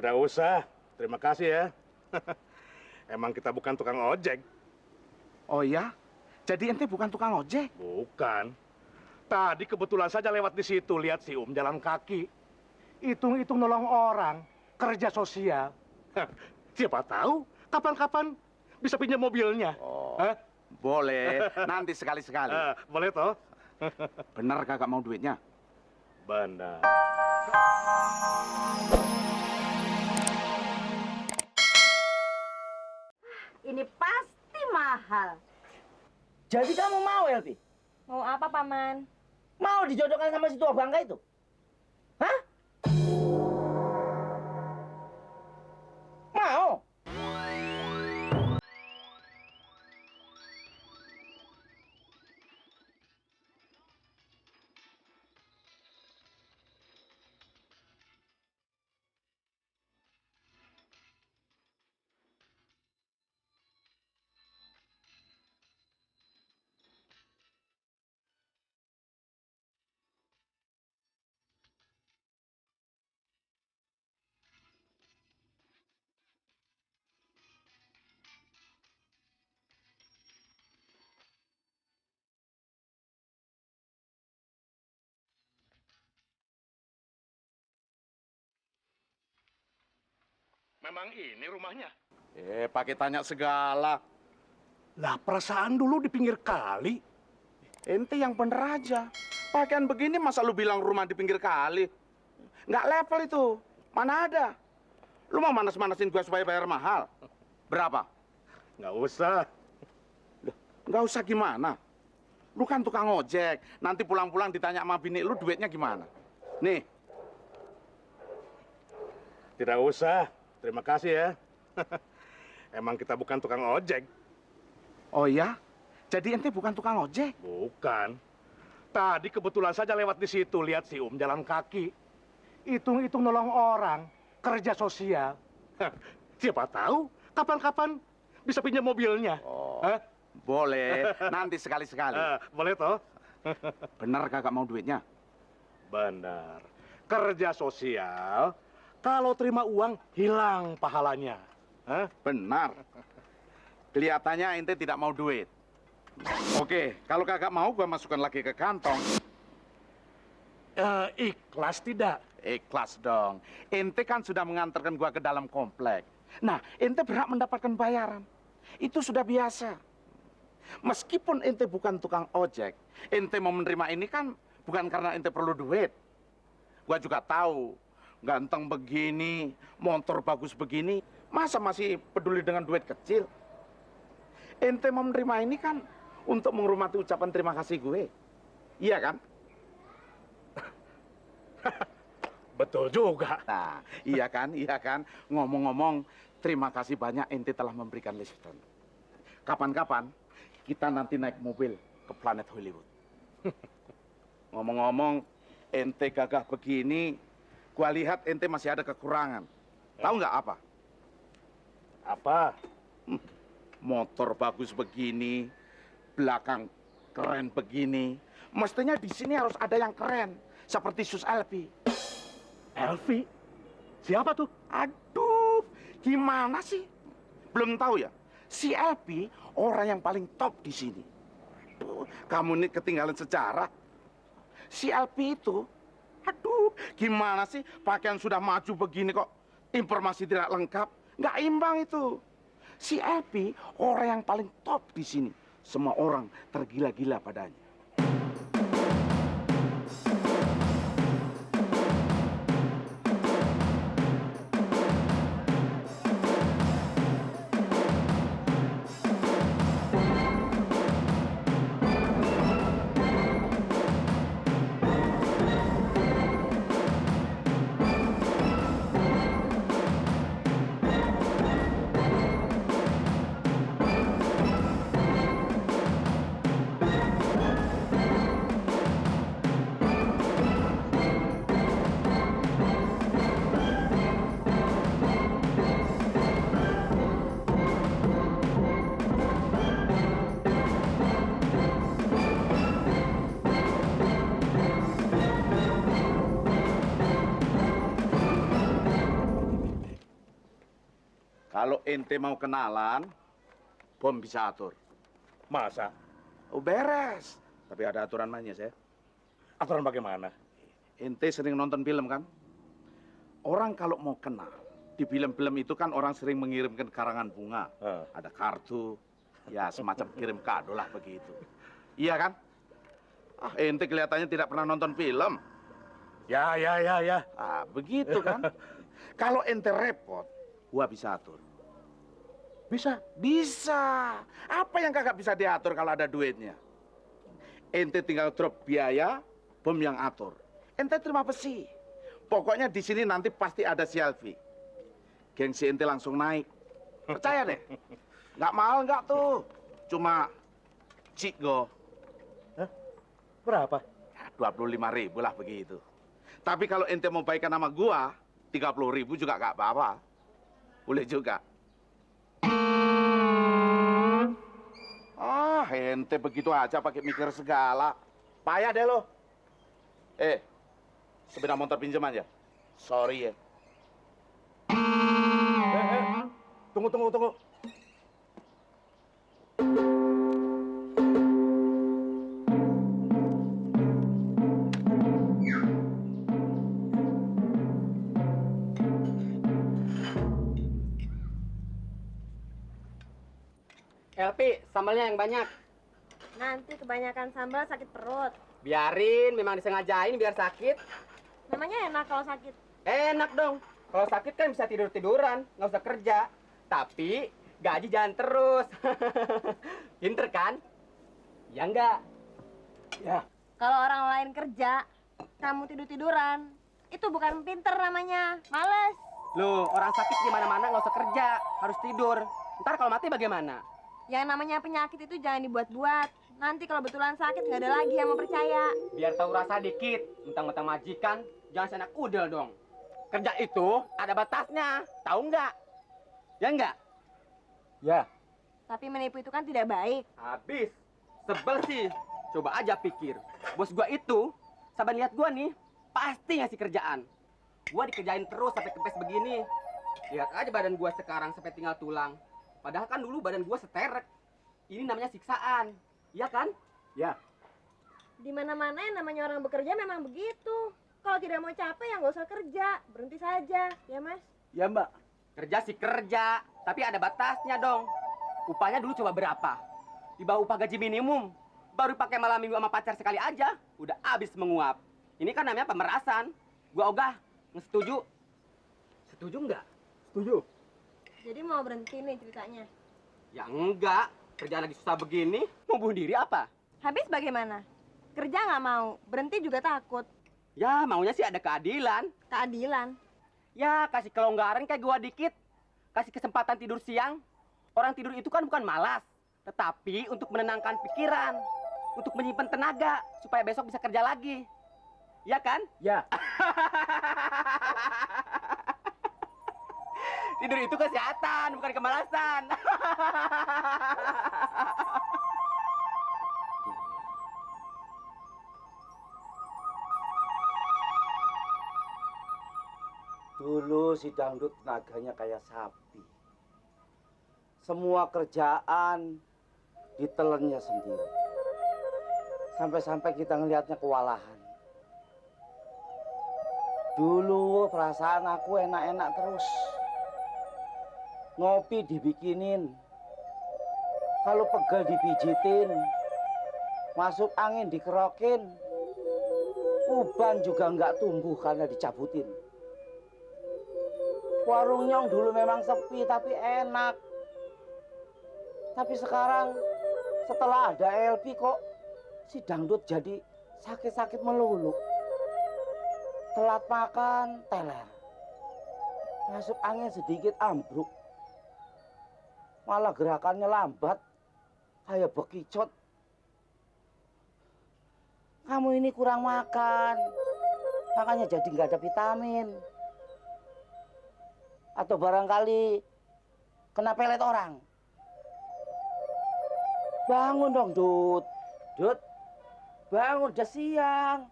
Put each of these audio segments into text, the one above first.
Tidak usah, terima kasih ya. Emang kita bukan tukang ojek. Oh ya? Jadi ente bukan tukang ojek? Bukan. Tadi kebetulan saja lewat di situ, lihat si jalan kaki. Hitung-hitung nolong orang, kerja sosial. Siapa tahu kapan-kapan bisa pinjam mobilnya. Oh, Hah? boleh. Nanti sekali-sekali. Boleh toh? Benar kagak mau duitnya? Benar. Ini pasti mahal. Jadi kamu mau, Elvi? Mau apa, Paman? Mau dijodohkan sama si tua bangka itu? Hah? Mau? Memang ini rumahnya. Pakai tanya segala. Lah perasaan dulu di pinggir kali. Ente yang bener aja. Pakaian begini masa lu bilang rumah di pinggir kali? Nggak level itu. Mana ada? Lu mau manas-manasin gua supaya bayar mahal? Berapa? Nggak usah. Loh, nggak usah gimana? Lu kan tukang ojek. Nanti pulang-pulang ditanya sama bini lu duitnya gimana? Nih, Tidak usah, terima kasih ya. Emang kita bukan tukang ojek. oh ya? Jadi ente bukan tukang ojek? Bukan. Tadi kebetulan saja lewat di situ, lihat si jalan kaki. Hitung-hitung nolong orang, kerja sosial. Siapa tahu kapan-kapan bisa pinjam mobilnya. Oh, Hah? boleh. Nanti sekali-sekali. Boleh toh? Bener kagak mau duitnya? Benar. Kerja sosial, kalau terima uang hilang pahalanya. Hah? Benar. Kelihatannya ente tidak mau duit. Oke, kalau kagak mau gua masukkan lagi ke kantong. Ikhlas tidak? Ikhlas dong. Ente kan sudah mengantarkan gua ke dalam komplek. Nah, ente berhak mendapatkan bayaran. Itu sudah biasa. Meskipun ente bukan tukang ojek, ente mau menerima ini kan bukan karena ente perlu duit. Gua juga tahu, ganteng begini, motor bagus begini, masa masih peduli dengan duit kecil? Ente mau menerima ini kan untuk menghormati ucapan terima kasih gue. Iya kan? Betul juga. Nah, iya kan, iya kan. Ngomong-ngomong, terima kasih banyak ente telah memberikan liburan. Kapan-kapan kita nanti naik mobil ke planet Hollywood. Ngomong-ngomong, ente gagah begini, gua lihat ente masih ada kekurangan. Tahu nggak apa? Apa? Motor bagus begini, belakang keren begini. Mestinya di sini harus ada yang keren, seperti Sus Elvi. Elvi? Siapa tuh? Aduh, gimana sih? Belum tahu ya? Si Elvi orang yang paling top di sini. Aduh, kamu ini ketinggalan sejarah. Si Elvi itu, aduh, gimana sih? Pakaian sudah maju begini kok informasi tidak lengkap. Nggak imbang itu. Si Elvi orang yang paling top di sini. Semua orang tergila-gila padanya. Kalau ente mau kenalan, Bom bisa atur. Masa? Oh, beres. Tapi ada aturan mainnya, saya. Aturan bagaimana? Ente sering nonton film kan? Orang kalau mau kenal, di film-film itu kan orang sering mengirimkan karangan bunga. Ada kartu, ya semacam kirim kado lah begitu. Iya kan? Ah, ente kelihatannya tidak pernah nonton film. Ya. Ah, begitu kan? Kalau ente repot, gua bisa atur. Bisa. Bisa. Apa yang kagak bisa diatur kalau ada duitnya? Ente tinggal drop biaya, Bom yang atur. Ente terima besi. Pokoknya di sini nanti pasti ada selfie. Gengsi ente langsung naik. Percaya deh. Nggak mahal nggak tuh. Cuma cigo. Berapa? 25.000 lah begitu. Tapi kalau ente mau baikan nama gua, 30.000 juga nggak apa-apa. Boleh juga. Ah, ente begitu aja pakai mikir segala. Payah deh lo. Sepeda motor pinjaman ya? Sorry ya. Tunggu. LP, sambalnya yang banyak. Nanti kebanyakan sambal sakit perut. Biarin, memang disengajain biar sakit. Namanya enak kalau sakit. Enak dong. Kalau sakit kan bisa tidur-tiduran, nggak usah kerja. Tapi gaji jangan terus. Pinter kan? Ya enggak? Ya. Kalau orang lain kerja, kamu tidur-tiduran. Itu bukan pinter namanya, males. Loh, orang sakit di mana-mana nggak usah kerja, harus tidur. Ntar kalau mati bagaimana? Yang namanya penyakit itu jangan dibuat-buat. Nanti kalau betulan sakit nggak ada lagi yang mau percaya. Biar tahu rasa dikit, mentang-mentang majikan, jangan senak udel dong. Kerja itu ada batasnya, tahu nggak? Ya nggak? Ya. Tapi menipu itu kan tidak baik. Habis. Sebel sih. Coba aja pikir. Bos gua itu, sabar lihat gua nih, pasti ngasih kerjaan. Gua dikerjain terus sampai kempes begini. Lihat aja badan gua sekarang sampai tinggal tulang. Padahal kan dulu badan gua seterek. Ini namanya siksaan. Iya kan? Ya. Di mana-mana yang namanya orang bekerja memang begitu. Kalau tidak mau capek ya nggak usah kerja, berhenti saja, ya Mas? Ya, Mbak. Kerja sih kerja, tapi ada batasnya dong. Upahnya dulu coba berapa? Di bawah upah gaji minimum. Baru pakai malam minggu sama pacar sekali aja, udah habis menguap. Ini kan namanya pemerasan. Gua ogah, setuju. Setuju nggak? Setuju. Jadi mau berhenti nih ceritanya. Ya enggak, kerjaan lagi susah begini, mau bunuh diri apa? Habis bagaimana? Kerja nggak mau, berhenti juga takut. Ya maunya sih ada keadilan. Keadilan. Ya kasih kelonggaran kayak gua dikit. Kasih kesempatan tidur siang. Orang tidur itu kan bukan malas, tetapi untuk menenangkan pikiran. Untuk menyimpan tenaga, supaya besok bisa kerja lagi. Ya kan? Ya. Tidur itu kesehatan, bukan kemalasan. Dulu si dangdut tenaganya kayak sapi. Semua kerjaan ditelennya sendiri. Sampai-sampai kita ngelihatnya kewalahan. Dulu perasaan aku enak-enak terus. Ngopi dibikinin. Kalau pegel dipijitin. Masuk angin dikerokin. Uban juga nggak tumbuh karena dicabutin. Warung Nyong dulu memang sepi tapi enak. Tapi sekarang setelah ada LP kok si dangdut jadi sakit-sakit melulu. Telat makan, teler. Masuk angin sedikit ambruk. Malah gerakannya lambat. Kayak bekicot. Kamu ini kurang makan. Makanya jadi nggak ada vitamin. Atau barangkali kena pelet orang. Bangun dong, Dut. Dut, bangun, udah siang.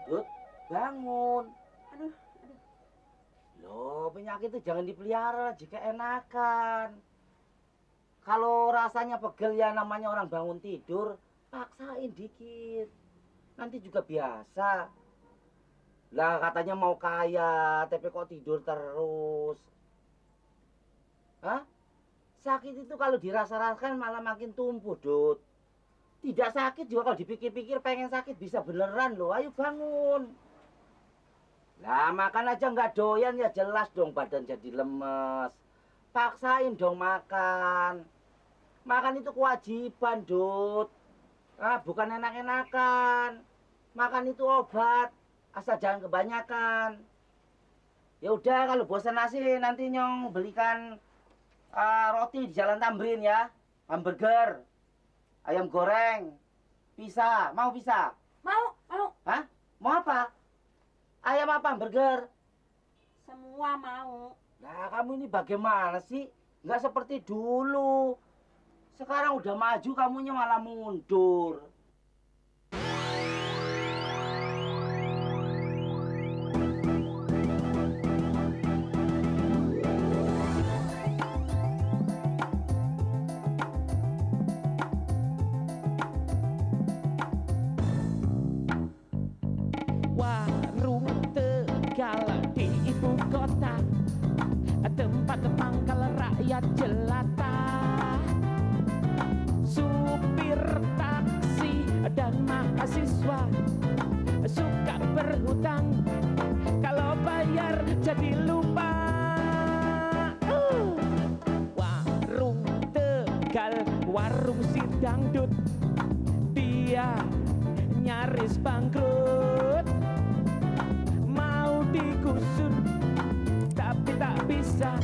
Dut, bangun. bangun. Aduh, Loh, penyakit itu jangan dipelihara jika enakan. Kalau rasanya pegel ya namanya orang bangun tidur, paksain dikit. Nanti juga biasa. Lah katanya mau kaya, tapi kok tidur terus. Hah? Sakit itu kalau dirasa-rasakan malah makin tumbuh, Dut. Tidak sakit juga kalau dipikir-pikir pengen sakit bisa beneran loh. Ayo bangun. Lah makan aja nggak doyan ya jelas dong badan jadi lemes. Paksain dong makan. Makan itu kewajiban, Dut. Bukan enak-enakan. Makan itu obat. Asal jangan kebanyakan. Ya udah kalau bosan nasi nanti Nyong belikan roti di Jalan Tamrin ya. Hamburger. Ayam goreng. Pizza. Mau pizza? mau. Hah? Mau apa? Ayam apa hamburger? Semua mau. Nah, kamu ini bagaimana sih? Nggak seperti dulu. Sekarang udah maju, kamunya malah mundur. Warung Tegal di ibu kota, tempat pangkal rakyat jelata. Supir taksi dan mahasiswa suka berhutang, kalau bayar jadi lupa. Warung Tegal, warung si dangdut, dia nyaris bangkrut. Mau digusur tapi tak bisa.